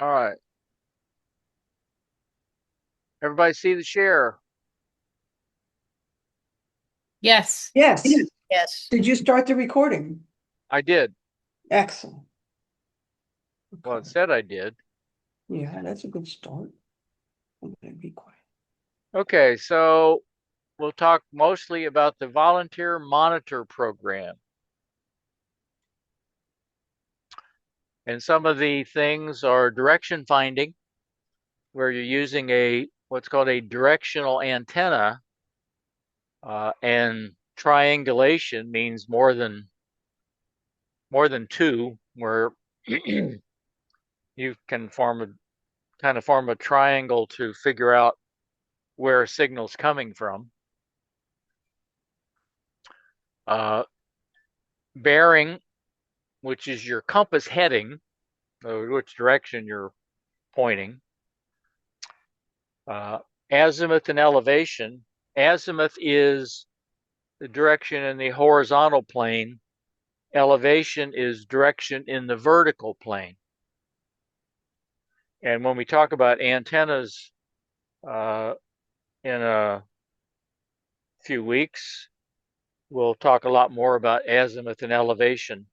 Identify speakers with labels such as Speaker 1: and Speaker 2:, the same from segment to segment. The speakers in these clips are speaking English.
Speaker 1: All right. Everybody see the share?
Speaker 2: Yes.
Speaker 3: Yes.
Speaker 2: Yes.
Speaker 3: Did you start the recording?
Speaker 1: I did.
Speaker 3: Excellent.
Speaker 1: Well, it
Speaker 3: Okay.
Speaker 1: said I did.
Speaker 3: Yeah, that's a good start. I'm going to be quiet.
Speaker 1: Okay, so we'll talk mostly about the volunteer monitor program. And some of the things are direction finding, where you're using what's called a directional antenna, and triangulation means more than two, where you can form a triangle to figure out where a signal's coming from. Uh, Bearing, which is your compass heading, which direction you're pointing. Uh, Azimuth and elevation. Azimuth is the direction in the horizontal plane. Elevation is direction in the vertical plane. And when we talk about antennas in a few weeks, we'll talk a lot more about azimuth and elevation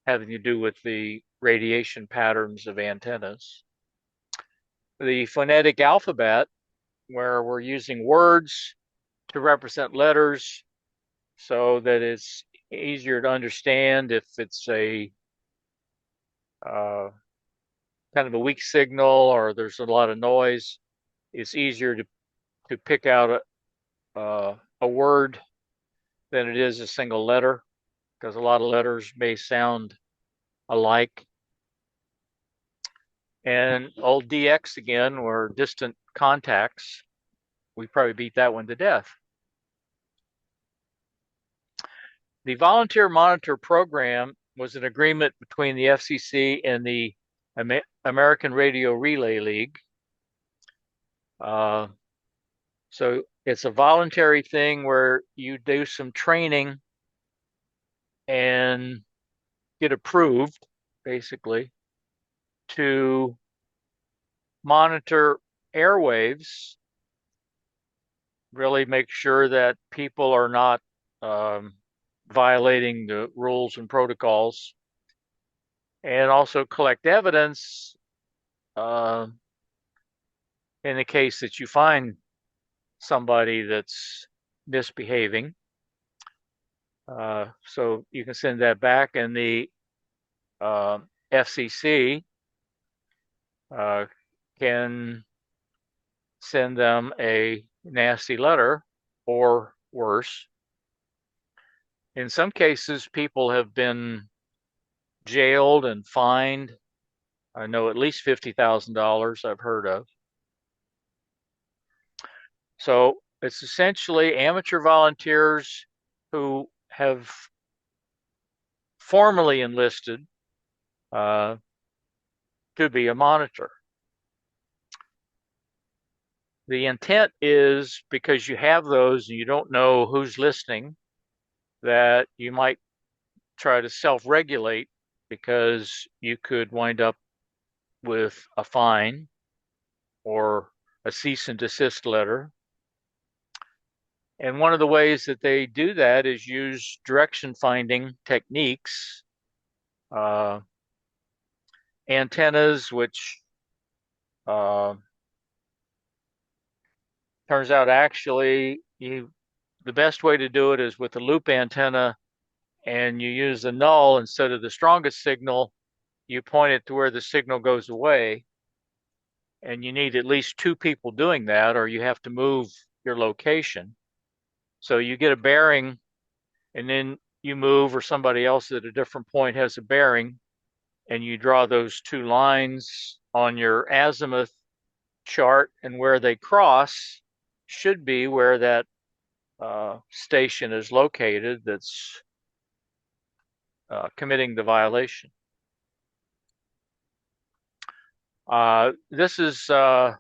Speaker 1: having to do with the radiation patterns of antennas. The phonetic alphabet, where we're using words to represent letters so that it's easier to understand if it's a uh, kind of a weak signal or there's a lot of noise. It's easier to pick out a word than it is a single letter, because a lot of letters may sound alike. And old DX again, or distant contacts, we probably beat that one to death. The Volunteer Monitor Program was an agreement between the FCC and the American Radio Relay League. Uh, so it's a voluntary thing where you do some training and get approved, basically, to monitor airwaves, really make sure that people are not um, violating the rules and protocols, and also collect evidence uh, in the case that you find somebody that's misbehaving. So you can send that back, and the uh, FCC uh, can send them a nasty letter or worse. In some cases, people have been jailed and fined. I know at least $50,000 I've heard of. So it's essentially amateur volunteers who have formally enlisted uh, to be a monitor. The intent is, because you have those and you don't know who's listening, that you might try to self-regulate, because you could wind up with a fine or a cease and desist letter. And one of the ways that they do that is use direction finding techniques, uh, antennas, which uh, turns out actually the best way to do it is with a loop antenna, and you use the null instead of the strongest signal. You point it to where the signal goes away, and you need at least two people doing that, or you have to move your location. So you get a bearing, and then you move, or somebody else at a different point has a bearing, and you draw those two lines on your azimuth chart, and where they cross should be where that station is located that's committing the violation. This is There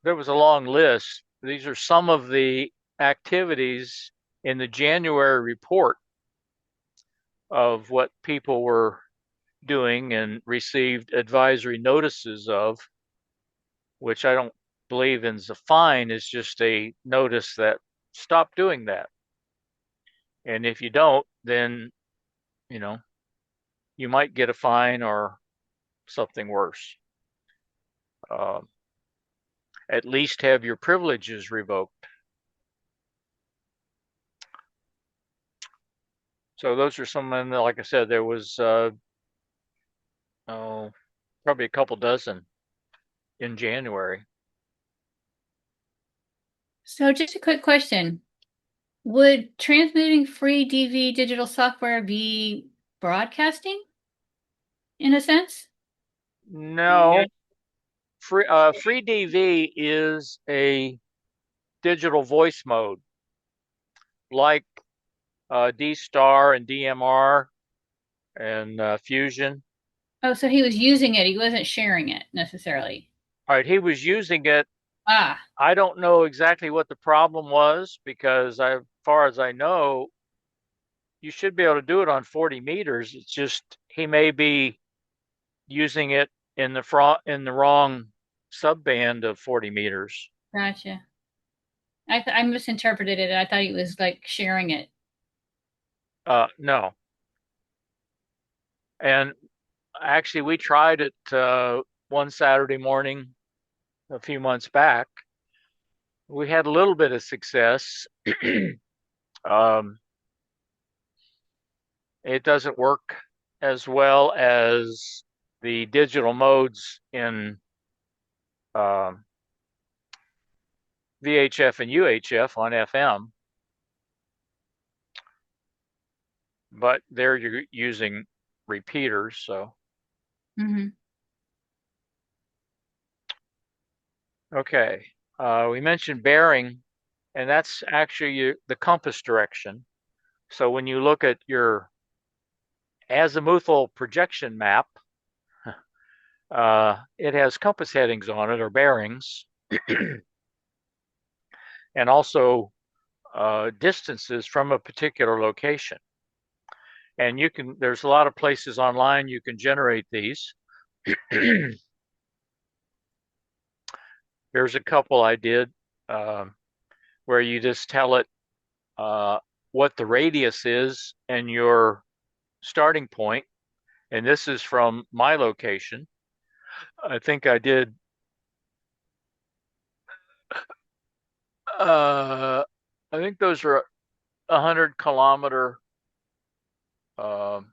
Speaker 1: was a long list. These are some of the activities in the January report of what people were doing and received advisory notices of, which I don't believe is a fine, is just a notice that stop doing that. And if you don't, then, you know, you might get a fine or something worse. Uh, at least have your privileges revoked. So those are some, and like I said, there was oh, probably a couple dozen in January.
Speaker 2: So just a quick question. Would transmitting free DV digital software be broadcasting in a sense?
Speaker 1: No, free DV is a digital voice mode like D Star and DMR and Fusion.
Speaker 2: Oh, so he was using it. He wasn't sharing it necessarily.
Speaker 1: All right, he was using it.
Speaker 2: Ah,
Speaker 1: I don't know exactly what the problem was because, as far as I know, you should be able to do it on 40 meters. It's just he may be using it in the wrong subband of 40 meters.
Speaker 2: gotcha. I misinterpreted it. I thought he was like sharing it.
Speaker 1: No, and actually we tried it one Saturday morning a few months back. We had a little bit of success. um, it doesn't work as well as the digital modes in um, VHF and UHF on FM, but there you're using repeaters. So,
Speaker 2: Hmm.
Speaker 1: okay. We mentioned bearing, and that's actually the compass direction. So when you look at your azimuthal projection map, it has compass headings on it or bearings, and also distances from a particular location. And there's a lot of places online you can generate these. Here's a couple I did um, where you just tell it uh, what the radius is and your starting point. And this is from my location. I think I did, I think those are 100 kilometer. Um,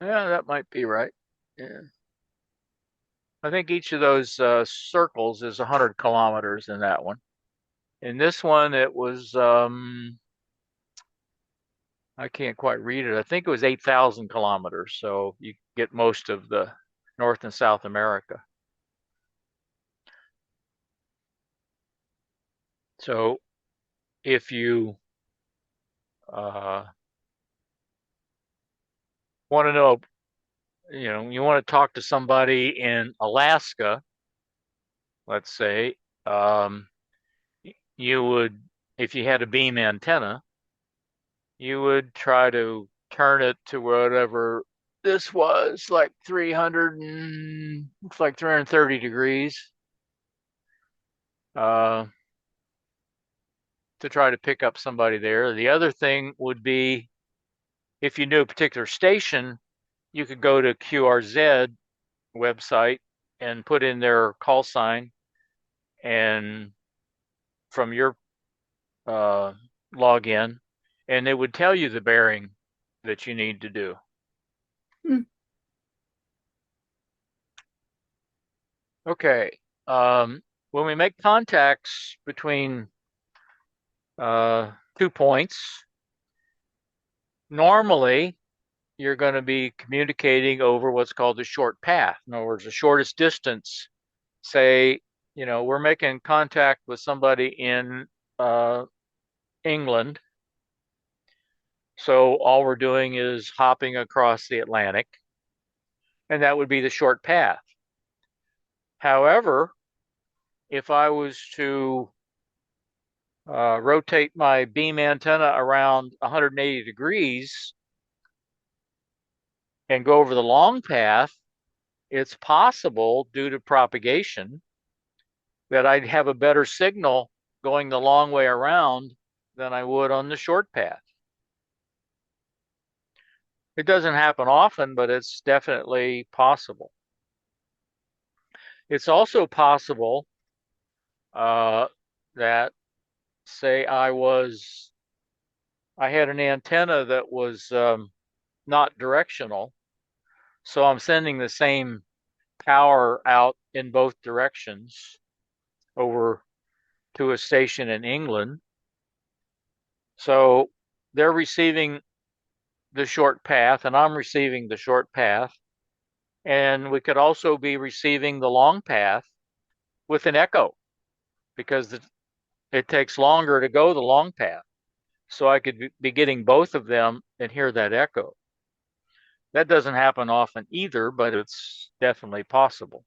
Speaker 1: yeah, that might be right. Yeah. I think each of those circles is 100 kilometers in that one. In this one, it was, I can't quite read it. I think it was 8,000 kilometers. So you get most of the North and South America. So if you uh, want to know, you want to talk to somebody in Alaska, let's say, um, you would, if you had a beam antenna, you would try to turn it to whatever this was, like 300 and it's like 330 degrees, uh, to try to pick up somebody there. The other thing would be if you knew a particular station, you could go to QRZ website and put in their call sign, and from your uh, login, and it would tell you the bearing that you need to do.
Speaker 2: Hmm.
Speaker 1: Okay. When we make contacts between uh, 2 points, normally you're going to be communicating over what's called the short path. In other words, the shortest distance. Say, we're making contact with somebody in uh, England. So all we're doing is hopping across the Atlantic, and that would be the short path. However, if I was to rotate my beam antenna around 180 degrees and go over the long path, it's possible due to propagation that I'd have a better signal going the long way around than I would on the short path. It doesn't happen often, but it's definitely possible. It's also possible that, say, I had an antenna that was not directional, so I'm sending the same power out in both directions over to a station in England. So they're receiving the short path, and I'm receiving the short path. And we could also be receiving the long path with an echo because it takes longer to go the long path. So I could be getting both of them and hear that echo. That doesn't happen often either, but it's definitely possible.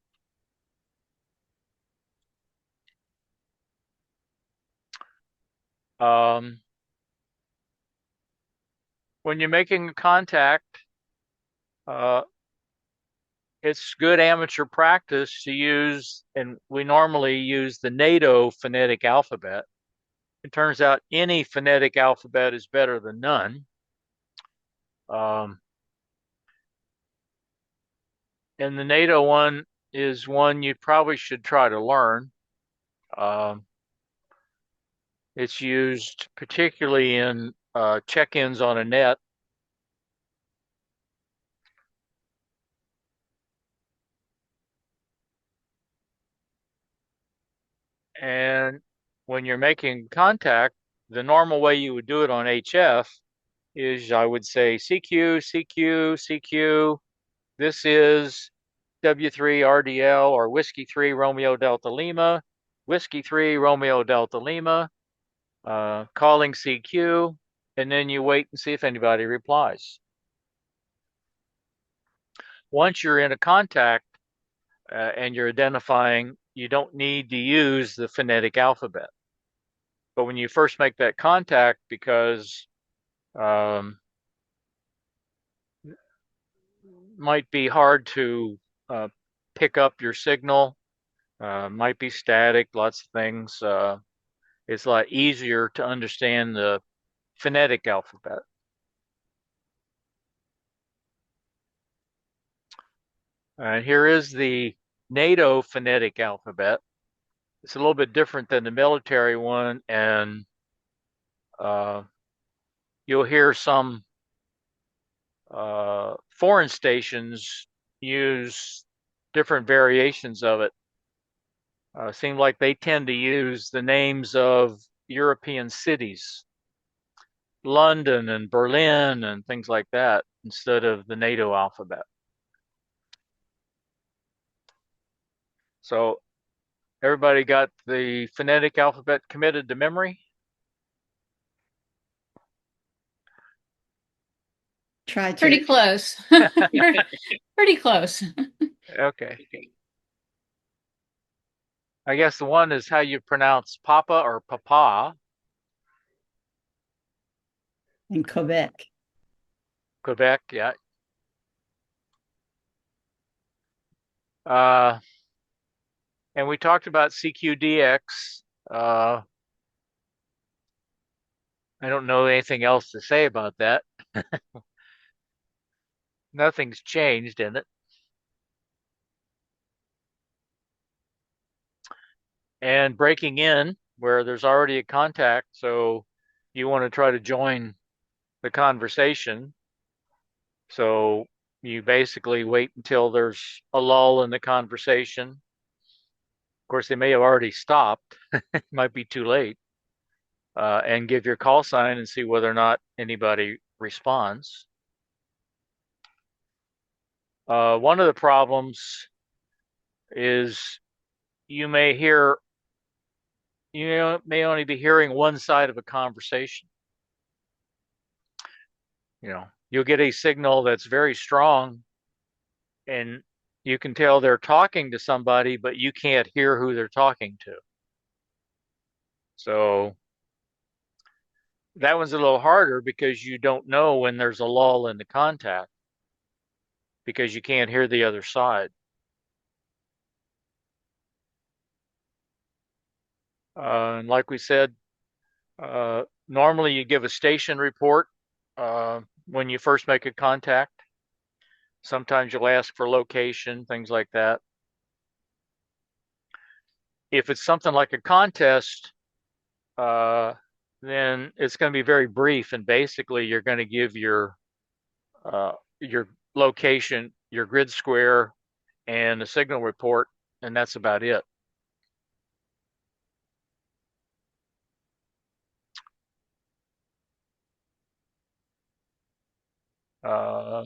Speaker 1: When you're making a contact, it's good amateur practice to use, and we normally use the NATO phonetic alphabet. It turns out any phonetic alphabet is better than none. And the NATO one is one you probably should try to learn. It's used particularly in check-ins on a net. And when you're making contact, the normal way you would do it on HF is I would say CQ, CQ, CQ. This is W3 RDL or Whiskey 3 Romeo Delta Lima, Whiskey 3 Romeo Delta Lima, calling CQ, and then you wait and see if anybody replies. Once you're in a contact and you're identifying, you don't need to use the phonetic alphabet. But when you first make that contact, because might be hard to pick up your signal, might be static, lots of things. It's a lot easier to understand the phonetic alphabet. And here is the NATO phonetic alphabet. It's a little bit different than the military one, and you'll hear some foreign stations use different variations of it. Seem like they tend to use the names of European cities, London and Berlin and things like that, instead of the NATO alphabet. So everybody got the phonetic alphabet committed to memory?
Speaker 3: Try to.
Speaker 2: Pretty close. Pretty close.
Speaker 1: Okay. I guess the one is how you pronounce Papa or Papa.
Speaker 3: In Quebec.
Speaker 1: Quebec, yeah. And we talked about CQDX. I don't know anything else to say about that. Nothing's changed in it. And breaking in where there's already a contact, so you want to try to join the conversation. So you basically wait until there's a lull in the conversation. Of course, they may have already stopped. It might be too late. And give your call sign and see whether or not anybody responds. One of the problems is you may may only be hearing one side of a conversation. You'll get a signal that's very strong and you can tell they're talking to somebody, but you can't hear who they're talking to. So That one's a little harder because you don't know when there's a lull in the contact because you can't hear the other side. And like we said, normally you give a station report when you first make a contact. Sometimes you'll ask for location, things like that. If it's something like a contest, uh, then it's going to be very brief, and basically you're going to give your location, your grid square, and the signal report, and that's about it. Uh,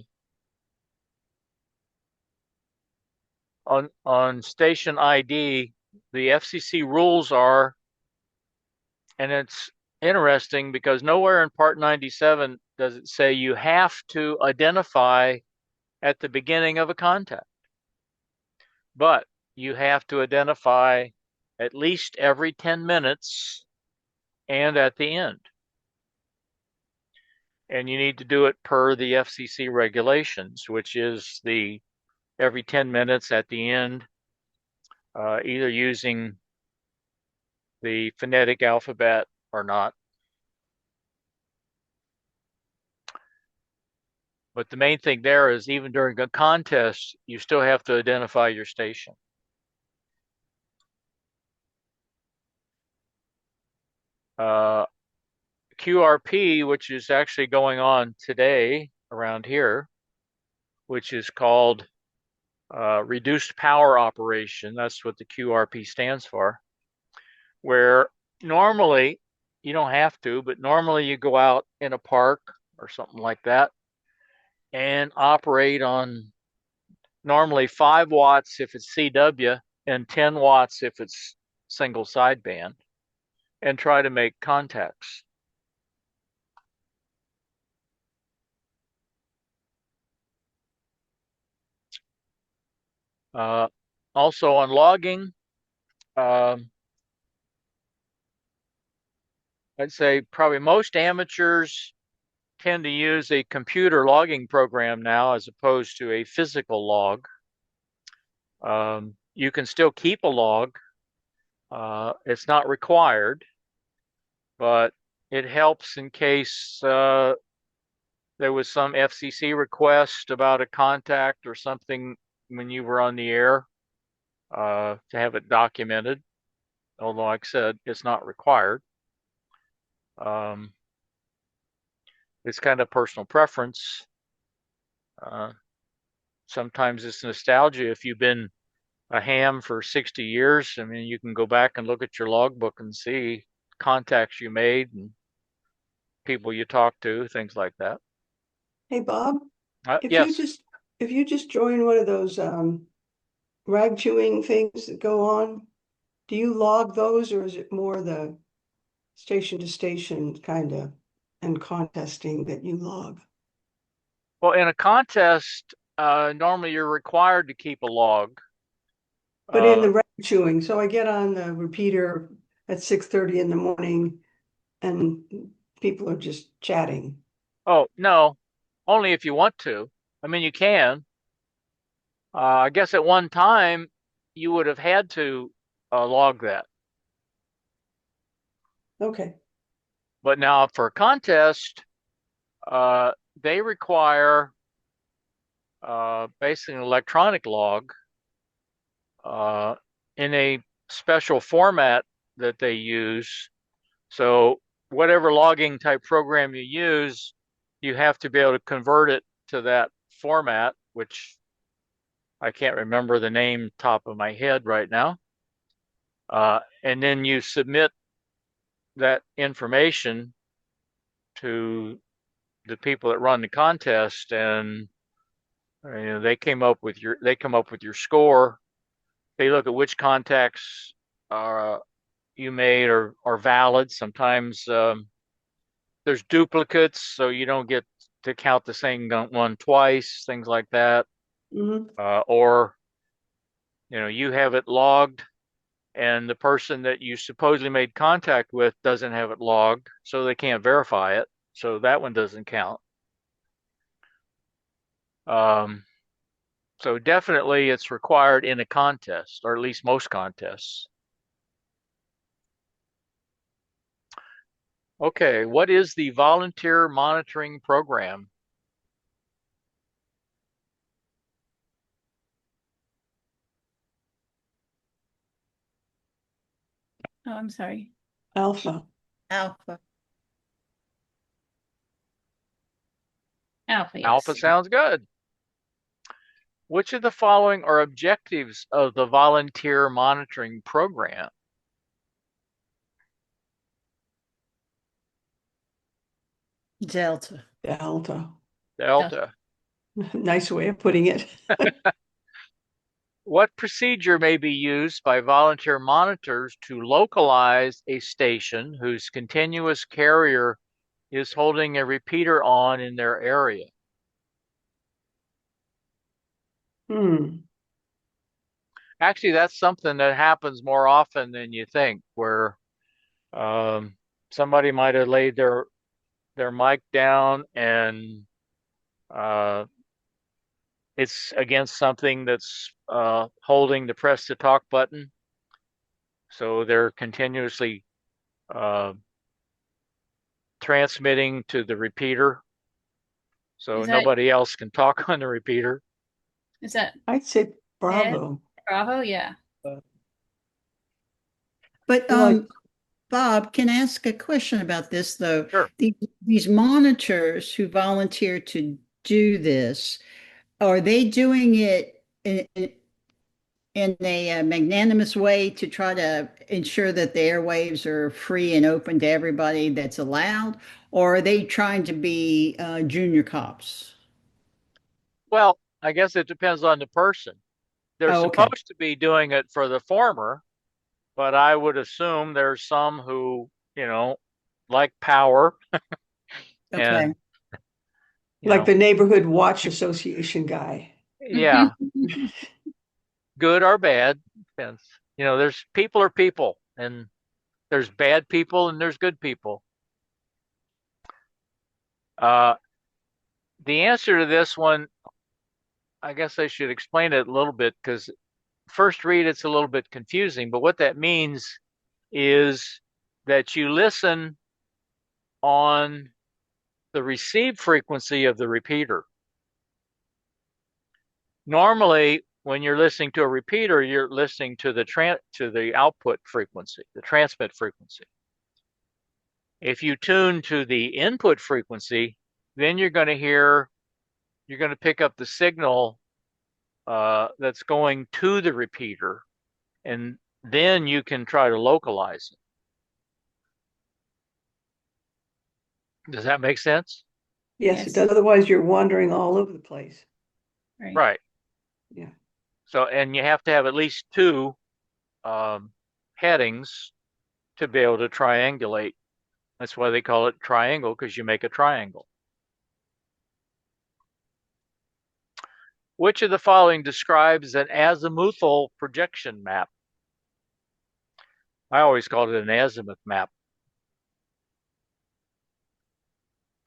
Speaker 1: on station ID, the FCC rules are, and it's interesting because nowhere in Part 97 does it say you have to identify at the beginning of a contact, but you have to identify at least every 10 minutes and at the end. And you need to do it per the FCC regulations, which is the every 10 minutes at the end, either using the phonetic alphabet or not. But the main thing there is even during a contest, you still have to identify your station. QRP, which is actually going on today around here, which is called reduced power operation. That's what the QRP stands for, where normally you don't have to, but normally you go out in a park or something like that and operate on normally 5 watts if it's CW and 10 watts if it's single sideband and try to make contacts. Uh, Also on logging, um, I'd say probably most amateurs tend to use a computer logging program now as opposed to a physical log. You can still keep a log. It's not required, but it helps in case there was some FCC request about a contact or something when you were on the air to have it documented. Although, like I said, it's not required. Um, it's kind of personal preference. Uh, Sometimes it's nostalgia. If you've been a ham for 60 years, I mean, you can go back and look at your logbook and see contacts you made and people you talked to, things like that.
Speaker 3: Hey, Bob, if you
Speaker 1: Yes.
Speaker 3: just if you just join one of those rag chewing things that go on, do you log those or is it more the station to station kind of and contesting that you log?
Speaker 1: Well, in a contest, normally you're required to keep a log.
Speaker 3: But in
Speaker 1: Uh,
Speaker 3: the rag chewing, so I get on the repeater at 6:30 in the morning and people are just chatting.
Speaker 1: oh, no, only if you want to. I mean, you can. I guess at one time you would have had to log that.
Speaker 3: Okay.
Speaker 1: But now for a contest, uh, they require basically an electronic log uh, in a special format that they use. So whatever logging type program you use, you have to be able to convert it to that format, which I can't remember the name top of my head right now. And then you submit that information to the people that run the contest, and they come up with your score. They look at which contacts uh, you made are valid. Sometimes there's duplicates, so you don't get to count the same one twice, things like that.
Speaker 3: Hmm.
Speaker 1: Or you have it logged and the person that you supposedly made contact with doesn't have it logged, so they can't verify it. So that one doesn't count. So definitely it's required in a contest, or at least most contests. Okay, what is the volunteer monitoring program?
Speaker 2: Oh, I'm sorry.
Speaker 3: Alpha.
Speaker 4: Alpha.
Speaker 2: Alpha,
Speaker 1: Alpha
Speaker 2: yes.
Speaker 1: sounds good. Which of the following are objectives of the volunteer monitoring program?
Speaker 4: Delta.
Speaker 3: Delta.
Speaker 1: Delta.
Speaker 3: Nice way of putting it.
Speaker 1: What procedure may be used by volunteer monitors to localize a station whose continuous carrier is holding a repeater on in their area? Actually, that's something that happens more often than you think, where somebody might have laid their mic down and it's against something that's holding the press to talk button. So they're continuously uh, transmitting to the repeater. So
Speaker 2: Is that
Speaker 1: nobody else can talk on the repeater.
Speaker 2: is that
Speaker 3: I'd say
Speaker 2: Ed?
Speaker 3: Bravo.
Speaker 2: Bravo? Yeah.
Speaker 4: But
Speaker 3: Well,
Speaker 4: Bob, can I ask a question about this though?
Speaker 1: Sure.
Speaker 4: These monitors who volunteer to do this, are they doing it in a magnanimous way to try to ensure that the airwaves are free and open to everybody that's allowed, or are they trying to be junior cops?
Speaker 1: Well, I guess it depends on the person. They're
Speaker 4: Oh, okay.
Speaker 1: supposed to be doing it for the former, but I would assume there's some who, like power
Speaker 4: Okay.
Speaker 1: and, you
Speaker 3: like
Speaker 1: know,
Speaker 3: the Neighborhood Watch Association guy.
Speaker 1: yeah, good or bad, depends. There's people are people, and there's bad people and there's good people. Uh, the answer to this one, I guess I should explain it a little bit because first read it's a little bit confusing, but what that means is that you listen on the receive frequency of the repeater. Normally, when you're listening to a repeater, you're listening to the output frequency, the transmit frequency. If you tune to the input frequency, then you're going to pick up the signal that's going to the repeater, and then you can try to localize it. Does that make sense?
Speaker 3: Yes, it
Speaker 2: Yes.
Speaker 3: does. Otherwise, you're wandering all over the place.
Speaker 2: Right.
Speaker 1: Right.
Speaker 3: Yeah.
Speaker 1: So, and you have to have at least two headings to be able to triangulate. That's why they call it triangle, because you make a triangle. Which of the following describes an azimuthal projection map? I always called it an azimuth map.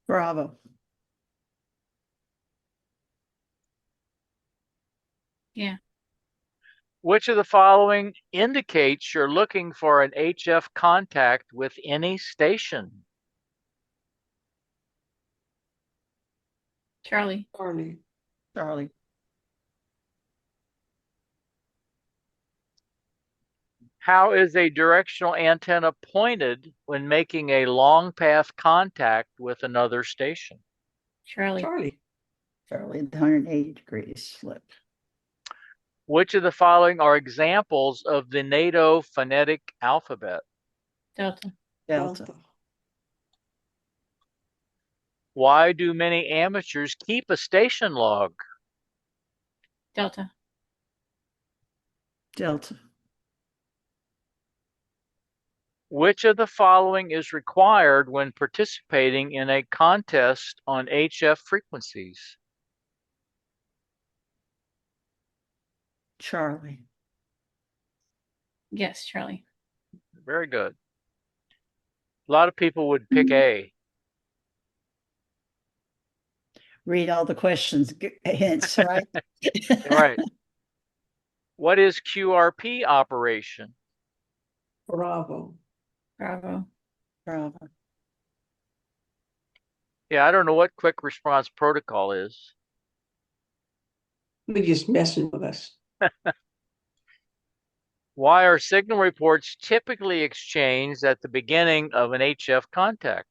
Speaker 4: Bravo.
Speaker 2: Yeah.
Speaker 1: Which of the following indicates you're looking for an HF contact with any station?
Speaker 2: Charlie.
Speaker 3: Charlie.
Speaker 4: Charlie.
Speaker 1: How is a directional antenna pointed when making a long path contact with another station?
Speaker 2: Charlie.
Speaker 3: Charlie.
Speaker 4: Charlie, the 180 degrees slip.
Speaker 1: Which of the following are examples of the NATO phonetic alphabet?
Speaker 2: Delta.
Speaker 4: Delta.
Speaker 1: Why do many amateurs keep a station log?
Speaker 2: Delta.
Speaker 4: Delta.
Speaker 1: Which of the following is required when participating in a contest on HF frequencies?
Speaker 4: Charlie.
Speaker 2: Yes, Charlie.
Speaker 1: Very good. A lot of people would pick A.
Speaker 4: Read all the questions, hints, right?
Speaker 1: Right. What is QRP operation?
Speaker 3: Bravo.
Speaker 2: Bravo.
Speaker 4: Bravo.
Speaker 1: Yeah, I don't know what quick response protocol is.
Speaker 3: You're just messing with us.
Speaker 1: Why are signal reports typically exchanged at the beginning of an HF contact?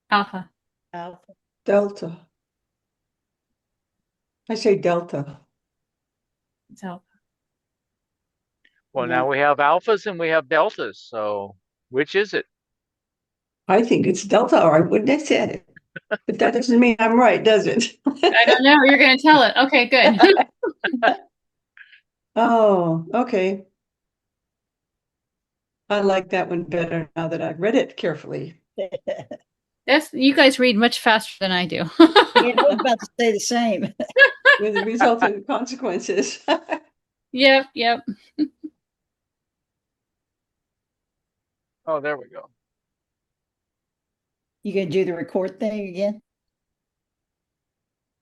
Speaker 2: Alpha.
Speaker 4: Alpha.
Speaker 3: Delta. I say delta.
Speaker 2: It's alpha.
Speaker 1: Well,
Speaker 4: Yeah.
Speaker 1: now we have alphas and we have deltas. So which is it?
Speaker 3: I think it's delta, or I wouldn't have said it. But that doesn't mean I'm right, does it?
Speaker 2: I don't know. You're going to tell it. Okay, good.
Speaker 3: Oh, okay. I like that one better now that I've read it carefully.
Speaker 2: You guys read much faster than I do.
Speaker 4: Yeah, I was about to say the same.
Speaker 3: With the resultant consequences.
Speaker 2: Yep, yep.
Speaker 1: Oh, there we go.
Speaker 4: You gonna do the record thing again?